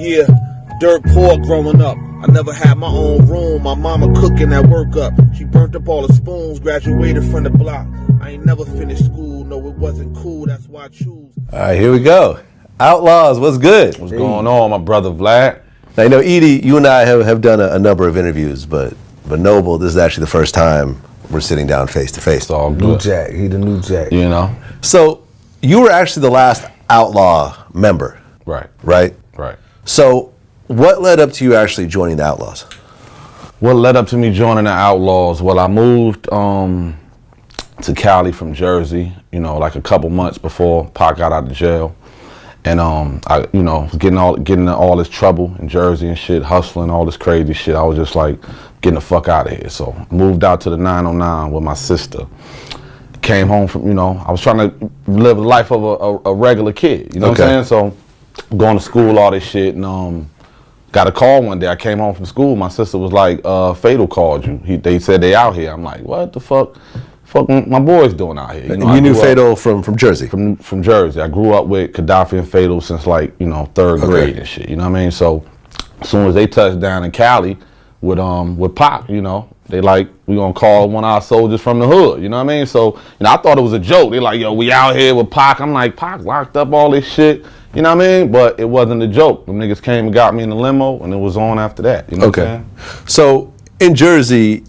Yeah, dirt poor growing up. I never had my own room. My mama cooking that work up. She burnt up all the spoons, graduated from the block. I ain't never finished school. No, it wasn't cool. That's why I choose. All right, here we go. Outlawz, what's good? What's going on, my brother Vlad? Now, you know, E.D., you and I have done a number of interviews, but Noble, this is actually the first time we're sitting down face to face. It's all good. New Jack, he the new Jack. You know? So, you were actually the last Outlaw member. Right. Right? Right. So, what led up to you actually joining the Outlawz? What led up to me joining the Outlawz? Well, I moved to Cali from Jersey, you know, like a couple months before Pac got out of jail. And I, you know, getting in all this trouble in Jersey and shit, hustling, all this crazy shit. I was just like, getting the fuck out of here. So I moved out to the 909 with my sister. Came home from, you know, I was trying to live the life of a regular kid. You know what I'm saying? So going to school, all this shit, and got a call one day. I came home from school. My sister was like, Fatal called you. They said they out here. I'm like, what the fuck? Fuck my boys doing out here. You know, you knew Fatal from Jersey? From Jersey. I grew up with Gaddafi and Fatal since like, you know, third grade and shit. You know what I mean? So as soon as they touched down in Cali with Pac, you know, they like, we gonna call one of our soldiers from the hood. You know what I mean? So, you know, I thought it was a joke. They like, yo, we out here with Pac. I'm like, Pac locked up all this shit. You know what I mean? But it wasn't a joke. Them niggas came and got me in the limo, and it was on after that. You know what I'm saying? So in Jersey,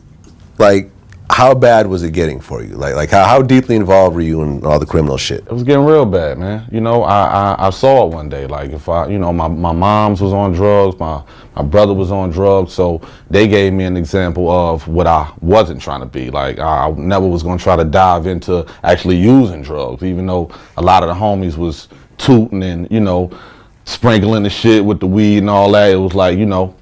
like, how bad was it getting for you? Like how deeply involved were you in all the criminal shit? It was getting real bad, man. You know, I saw it one day. Like, if you know, my mom's was on drugs, my brother was on drugs, so they gave me an example of what I wasn't trying to be. Like, I never was gonna try to dive into actually using drugs, even though a lot of the homies was tooting and, you know, sprinkling the shit with the weed and all that. It was like, you know,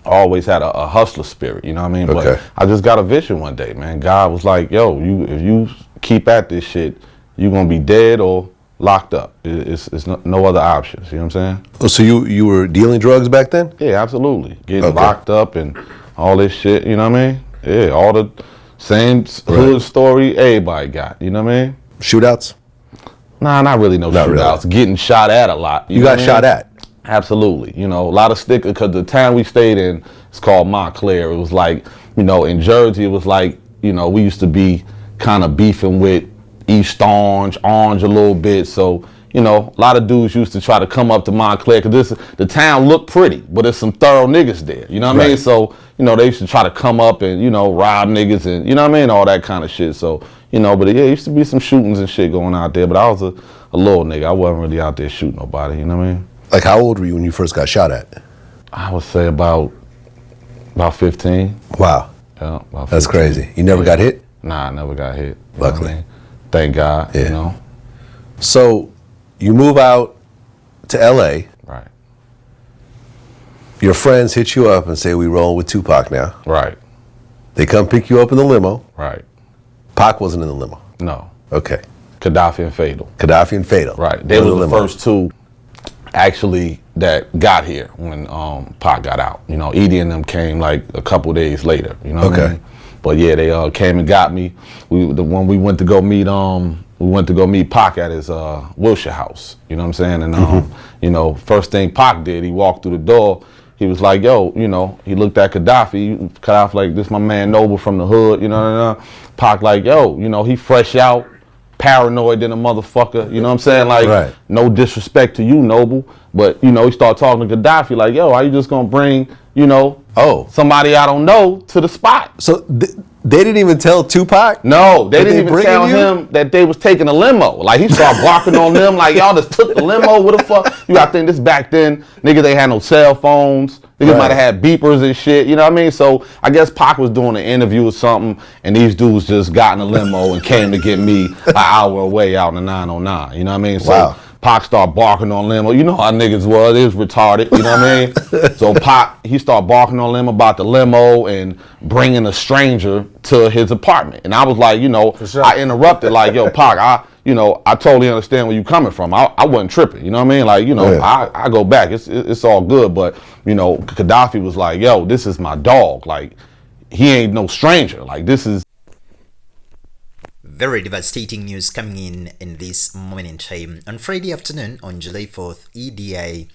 always had a hustler spirit, you know what I mean? But I just got a vision one day, man. God was like, yo, if you keep at this shit, you're gonna be dead or locked up. It's no other options, you know what I'm saying? Oh, so you were dealing drugs back then? Yeah, absolutely. Getting locked up and all this shit, you know what I mean? Yeah, all the same hood story everybody got, you know what I mean? Shootouts? Nah, not really shootouts. Really. Getting shot at a lot. You got shot at? Absolutely. You know, a lot of sticker, because the town we stayed in is called Montclair. It was like, you know, in Jersey, it was like, you know, we used to be kind of beefing with East Orange a little bit. So, you know, a lot of dudes used to try to come up to Montclair because the town looked pretty, but there's some thorough niggas there. You know what I mean? So, you know, they used to try to come up and, you know, rob niggas and, you know what I mean? All that kind of shit. So, you know, but yeah, used to be some shootings and shit going out there, but I was a little nigga. I wasn't really out there shooting nobody, you know what I mean? Like, how old were you when you first got shot at? I would say about 15. Wow. Yeah, about 15. That's crazy. You never got hit? Nah, I never got hit. Luckily. I mean? Thank God, you know. So, you move out to L.A. Right. Your friends hit you up and say, we rolling with Tupac now. Right. They come pick you up in the limo. Right. Pac wasn't in the limo. No. Okay. Gaddafi and Fatal. Gaddafi and Fatal. Right. They were the first two actually that got here when Pac got out. You know, E.D. and them came like a couple days later. You know what I mean? But yeah, they came and got me. When we went to go meet Pac at his Wilshire house. You know what I'm saying? And you know, first thing Pac did, he walked through the door. He was like, yo, you know, he looked at Gaddafi. Gaddafi like, this my man Noble from the hood. You know. Pac like, yo, you know, he fresh out, paranoid than a motherfucker. You know what I'm saying? Like, no disrespect to you, Noble, but you know, he started talking to Gaddafi like, yo, how you just gonna bring, you know, somebody I don't know to the spot? So they didn't even tell Tupac? No, they didn't even tell him that they was taking a limo. Like, he started barking on them like, y'all just took the limo. What the fuck? You gotta think this back then, nigga, they had no cell phones. Niggas might have had beepers and shit, you know what I mean? So I guess Pac was doing an interview or something, and these dudes just got in a limo and came to get me an hour away out in the 909, you know what I mean? So Pac started barking on limo. You know how niggas was. It was retarded, you know what I mean? So Pac, he started barking on them about the limo and bringing a stranger to his apartment. And I was like, you know, I interrupted like, yo, Pac, I totally understand where you coming from. I wasn't tripping, you know what I mean? Like, you know, I go back. It's all good. But, you know, Gaddafi was like, yo, this is my dog. Like, he ain't no stranger. Like, this is... Very devastating news coming in this moment in time. On Friday afternoon, on July 4th, E.D.I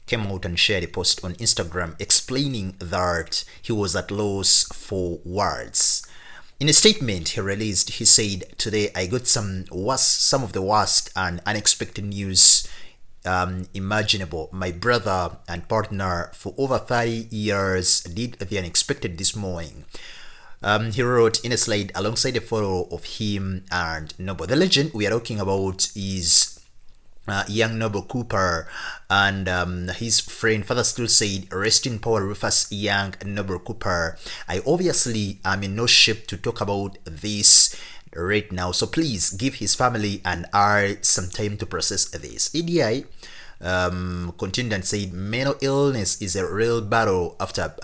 came out and shared a post on Instagram explaining that he was at loss for words. In a statement he released, he said, "Today I got some of the worst and unexpected news imaginable. My brother and partner for over 30 years did the unexpected this morning." He wrote in a slide alongside a photo of him and Noble. The legend we are talking about is young Noble Cooper, and his friend Father still said, "Rest in power, Rufus young Noble Cooper. I obviously am in no shape to talk about this right now, so please give his family and I some time to process this." E.D.I continued and said, "Mental illness is a real battle after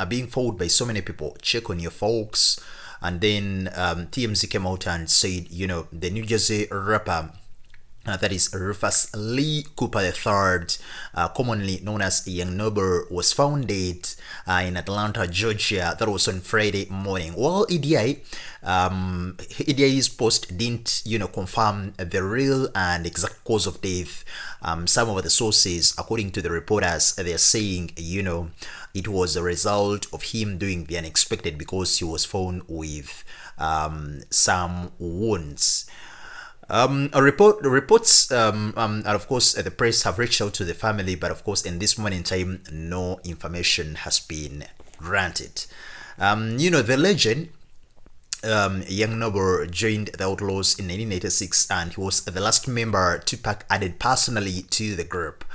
being fought by so many people. Check on your folks." And then TMZ came out and said, the New Jersey rapper, that is Rufus Lee Cooper III, commonly known as Young Noble, was found dead in Atlanta, Georgia. That was on Friday morning. Well, EDI's post didn't, confirm the real and exact cause of death. Some of the sources, according to the reporters, they're saying, it was a result of him doing the unexpected because he was found with some wounds. Reports and of course the press have reached out to the family, but of course in this moment in time no information has been granted. The legend, Young Noble joined The Outlawz in 1986, and he was the last member Tupac added personally to the group,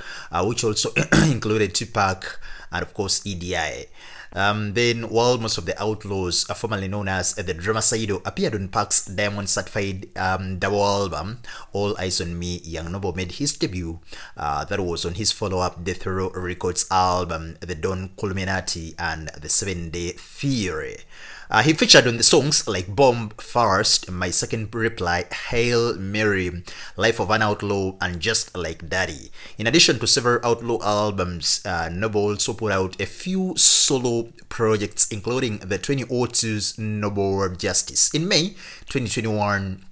which also included Tupac and of course E.D.I. Then, while most of the Outlawz, formerly known as the Drama Saido, appeared on Pac's Diamond certified double album, All Eyes on Me, Young Noble made his debut. That was on his follow-up Death Row Records album, The Dawn Culminati and The 7-Day Theory. He featured on the songs like Bomb First, My Second Reply, Hail Mary, Life of an Outlaw, and Just Like Daddy. In addition to several Outlaw albums, Noble also put out a few solo projects, including the 2002's Noble Justice. In May 2021,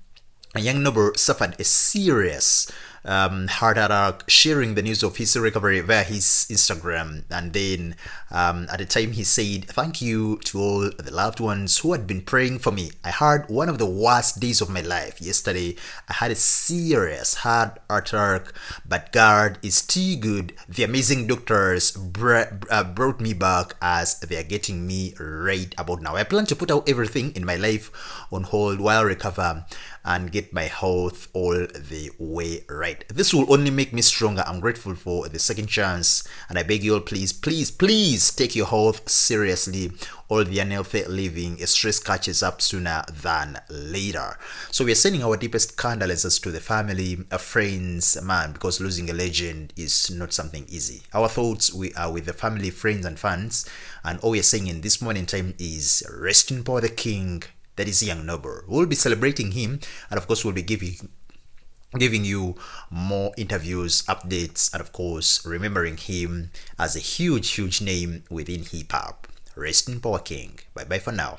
Young Noble suffered a serious heart attack, sharing the news of his recovery via his Instagram. And then at the time he said, "Thank you to all the loved ones who had been praying for me. I had one of the worst days of my life yesterday. I had a serious heart attack, but God is too good. The amazing doctors brought me back as they are getting me right about now. I plan to put out everything in my life on hold while I recover and get my health all the way right. This will only make me stronger. I'm grateful for the second chance, and I beg you all, please, please, please take your health seriously. All the unhealthy living, stress catches up sooner than later." So we are sending our deepest condolences to the family, friends, man, because losing a legend is not something easy. Our thoughts are with the family, friends, and fans, and all we are saying in this morning time is rest in power the king. That is Young Noble. We'll be celebrating him, and of course we'll be giving you more interviews, updates, and of course remembering him as a huge name within hip-hop. Rest in power king. Bye bye for now.